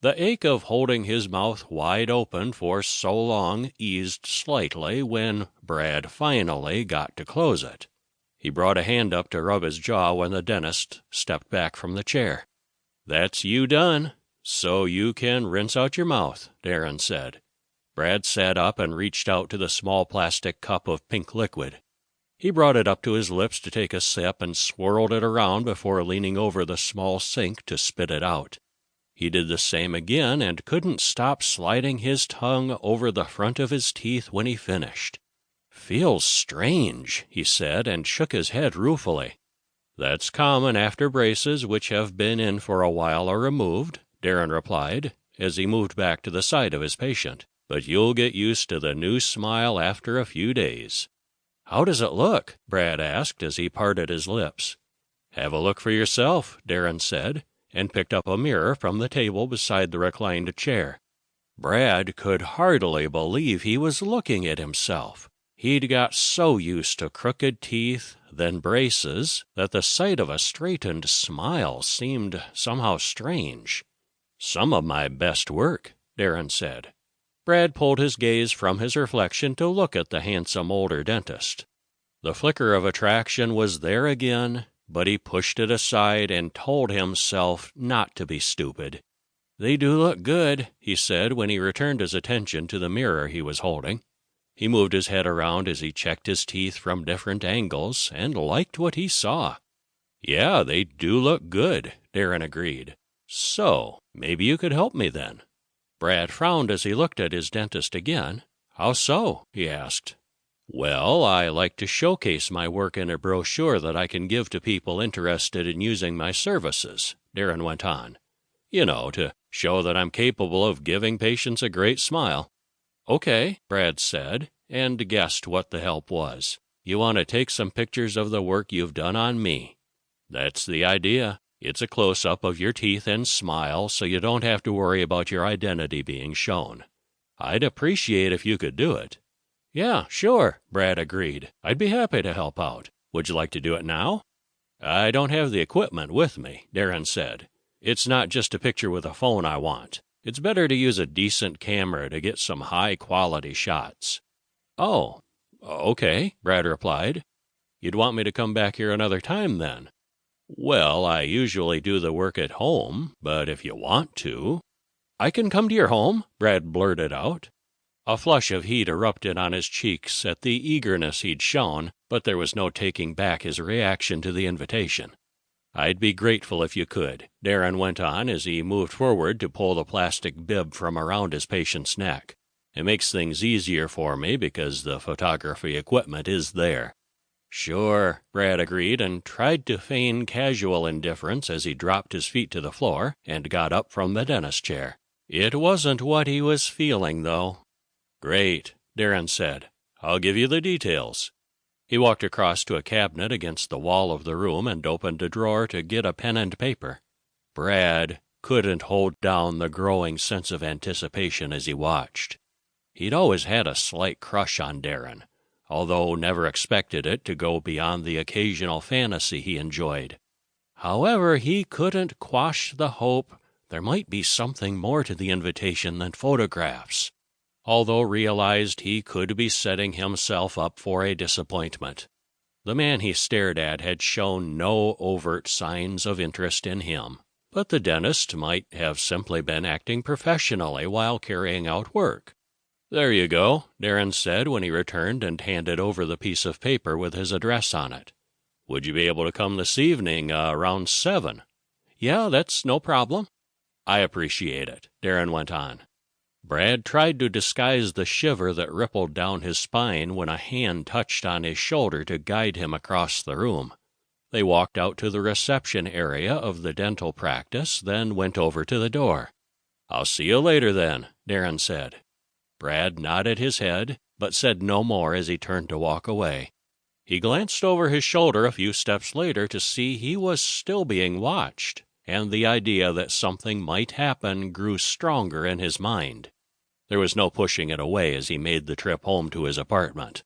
The ache of holding his mouth wide open for so long eased slightly when Brad finally got to close it. He brought a hand up to rub his jaw when the dentist stepped back from the chair. "That's you done, so you can rinse out your mouth," Darren said. Brad sat up and reached out to the small plastic cup of pink liquid. He brought it up to his lips to take a sip and swirled it around before leaning over the small sink to spit it out. He did the same again and couldn't stop sliding his tongue over the front of his teeth when he finished. "Feels strange," he said, and shook his head ruefully. "That's common after braces which have been in for a while are removed," Darren replied, as he moved back to the side of his patient. "But you'll get used to the new smile after a few days." "How does it look?" Brad asked as he parted his lips. "Have a look for yourself," Darren said, and picked up a mirror from the table beside the reclined chair. Brad could hardly believe he was looking at himself. He'd got so used to crooked teeth, then braces, that the sight of a straightened smile seemed somehow strange. "Some of my best work," Darren said. Brad pulled his gaze from his reflection to look at the handsome older dentist. The flicker of attraction was there again, but he pushed it aside and told himself not to be stupid. "They do look good," he said when he returned his attention to the mirror he was holding. He moved his head around as he checked his teeth from different angles and liked what he saw. "Yeah, they do look good," Darren agreed. "So, maybe you could help me then." Brad frowned as he looked at his dentist again. "How so?" he asked. "Well, I like to showcase my work in a brochure that I can give to people interested in using my services," Darren went on. "You know, to show that I'm capable of giving patients a great smile." "Okay," Brad said, and guessed what the help was. "You want to take some pictures of the work you've done on me." "That's the idea. It's a close-up of your teeth and smile, so you don't have to worry about your identity being shown. I'd appreciate if you could do it." "Yeah, sure," Brad agreed. "I'd be happy to help out. Would you like to do it now?" "I don't have the equipment with me," Darren said. "It's not just a picture with a phone I want. It's better to use a decent camera to get some high-quality shots." "Oh, okay," Brad replied. "You'd want me to come back here another time, then?" "Well, I usually do the work at home, but if you want to—" "I can come to your home?" Brad blurted out. A flush of heat erupted on his cheeks at the eagerness he'd shown, but there was no taking back his reaction to the invitation. "I'd be grateful if you could," Darren went on as he moved forward to pull the plastic bib from around his patient's neck. "It makes things easier for me because the photography equipment is there." "Sure," Brad agreed and tried to feign casual indifference as he dropped his feet to the floor and got up from the dentist chair. It wasn't what he was feeling, though. "Great," Darren said. "I'll give you the details." He walked across to a cabinet against the wall of the room and opened a drawer to get a pen and paper. Brad couldn't hold down the growing sense of anticipation as he watched. He'd always had a slight crush on Darren, although never expected it to go beyond the occasional fantasy he enjoyed. However, he couldn't quash the hope there might be something more to the invitation than photographs, although realized he could be setting himself up for a disappointment. The man he stared at had shown no overt signs of interest in him, but the dentist might have simply been acting professionally while carrying out work. "There you go," Darren said when he returned and handed over the piece of paper with his address on it. "Would you be able to come this evening around 7? "Yeah, that's no problem." "I appreciate it," Darren went on. Brad tried to disguise the shiver that rippled down his spine when a hand touched on his shoulder to guide him across the room. They walked out to the reception area of the dental practice, then went over to the door. "I'll see you later, then," Darren said. Brad nodded his head, but said no more as he turned to walk away. He glanced over his shoulder a few steps later to see he was still being watched, and the idea that something might happen grew stronger in his mind. There was no pushing it away as he made the trip home to his apartment.